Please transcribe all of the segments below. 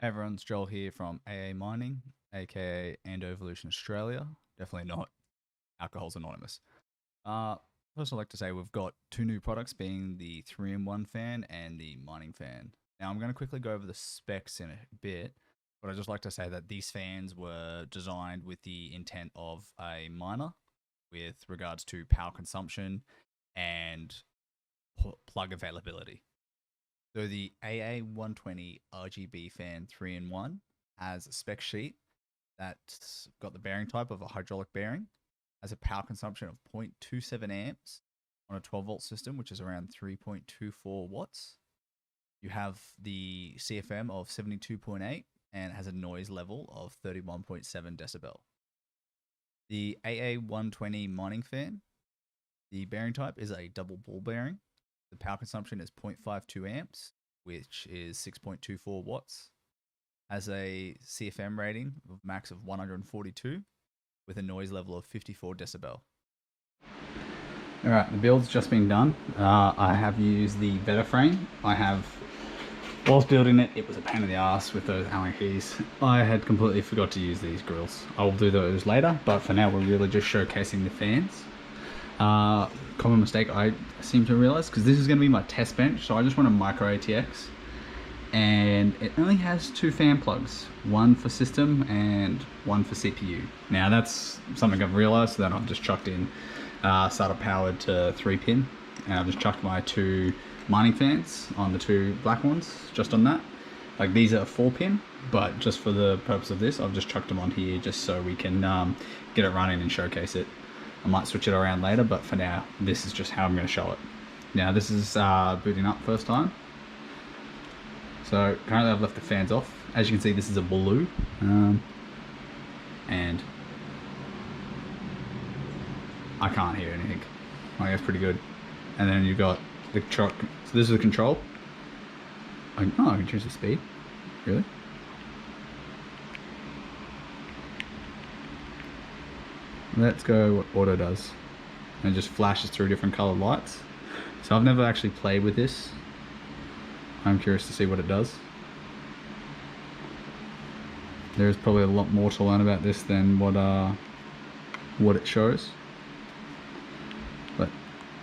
Hey everyone, it's Joel here from AA Mining, aka AndoVolution Australia. Definitely not Alcohol's Anonymous. First, I'd like to say we've got two new products, being the 3-in-1 fan and the mining fan. Now, I'm going to quickly go over the specs in a bit, but I'd just like to say that these fans were designed with the intent of a miner with regards to power consumption and plug availability. So the AA120 RGB fan 3-in-1 has a spec sheet that's got the bearing type of a hydraulic bearing, has a power consumption of 0.27 amps on a 12-volt system, which is around 3.24 watts. You have the CFM of 72.8 and has a noise level of 31.7 decibel. The AA120 Mining Fan, the bearing type is a double ball bearing. The power consumption is 0.52 amps, which is 6.24 watts. Has a CFM rating of max of 142 with a noise level of 54 decibel. Alright, the build's just been done. I have used the Veta frame. Whilst building it, it was a pain in the ass with those Allen keys. I had completely forgot to use these grills. I will do those later, but for now we're really just showcasing the fans. Common mistake I seem to realize, because this is going to be my test bench, so I just want a micro ATX, and it only has two fan plugs, one for system and one for CPU. Now that's something I've realized, so that I've just chucked in SATA powered to 3-pin, and I've just chucked my two mining fans on the two black ones, just on that. Like, these are 4-pin, but just for the purpose of this, I've just chucked them on here just so we can get it running and showcase it. I might switch it around later, but for now, this is just how I'm going to show it. Now, this is booting up first time. So currently I've left the fans off. As you can see, this is a blue. And I can't hear anything. I guess pretty good. And then you've got the truck. So this is the control. I can choose the speed. Really? Let's go what auto does. And it just flashes through different colored lights. So I've never actually played with this. I'm curious to see what it does. There's probably a lot more to learn about this than what it shows. But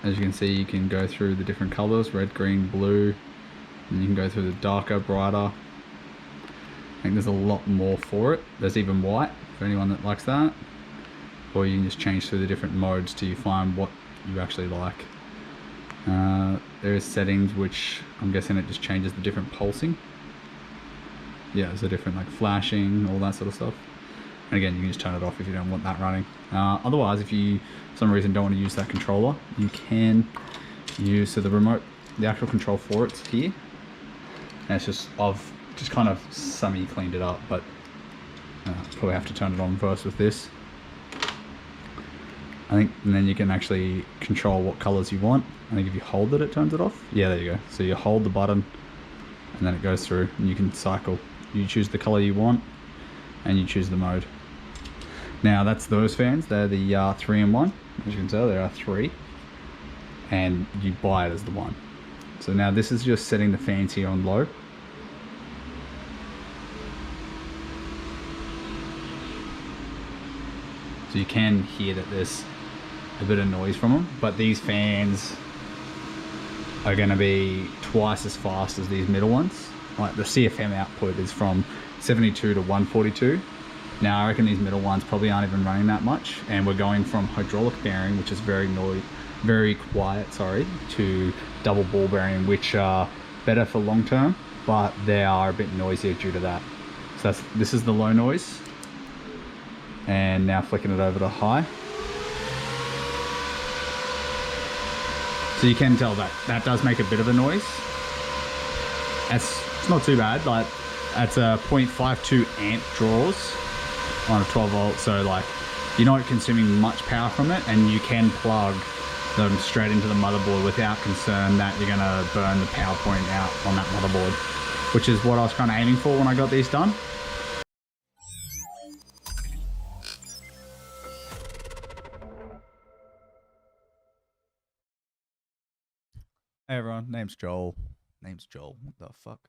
as you can see, you can go through the different colors, red, green, blue, and you can go through the darker, brighter. I think there's a lot more for it. There's even white for anyone that likes that. Or you can just change through the different modes till you find what you actually like. There is settings, which I'm guessing it just changes the different pulsing. Yeah, there's a different like flashing, all that sort of stuff. And again, you can just turn it off if you don't want that running. Otherwise, if you for some reason don't want to use that controller, you can use the remote, the actual control for it's here. And it's just, I've just kind of semi-cleaned it up, but probably have to turn it on first with this. I think, and then you can actually control what colors you want. I think if you hold it, it turns it off. Yeah, there you go. So you hold the button and then it goes through and you can cycle. You choose the color you want and you choose the mode. Now that's those fans. They're the 3-in-1. As you can tell, there are 3. And you buy it as the one. So now this is just setting the fans here on low. So you can hear that there's a bit of noise from them, but these fans are going to be twice as fast as these middle ones. Like, the CFM output is from 72 to 142. Now I reckon these middle ones probably aren't even running that much, and we're going from hydraulic bearing, which is very quiet, to double ball bearing, which are better for long term, but they are a bit noisier due to that. So this is the low noise. And now flicking it over to high. So you can tell that does make a bit of a noise. It's not too bad. Like, that's a 0.52 amp draws on a 12 volt. So like, you're not consuming much power from it, and you can plug them straight into the motherboard without concern that you're gonna burn the power point out on that motherboard, which is what I was kind of aiming for when I got these done. Hey everyone, name's Joel. What the fuck?